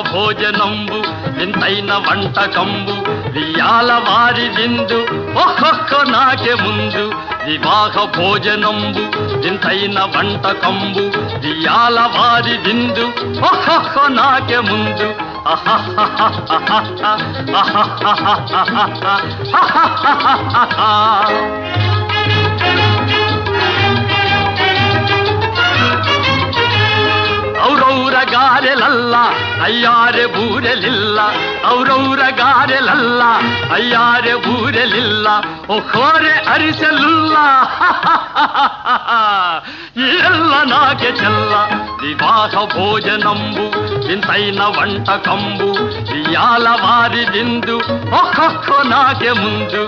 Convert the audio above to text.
భోజనంబు వింతైన వంటకంబు వియాల వారి విందు ఒక్కొక్క నాకే ముందు వివాహ భోజనంబు వింతైన వంటకంబు వియాల వారి విందు ఒక్కొక్క నాకే ముందు ఔరౌర గారెలల్ల అయ్యారె బూరెలిల్ల ఔరౌర గారెలల్ల అయ్యారె బూరెలిల్ల ఒక్కోరె అరిసెలుల్ల ಎಲ್ಲ ನಾಗೆ ಚೆಲ್ಲ ವಿವಾಹ ಭೋಜನಂಬು ವಿಂತೈನ వంటకంబు వియాల వారి విందు ఒక్కొక్క నాకే ముందు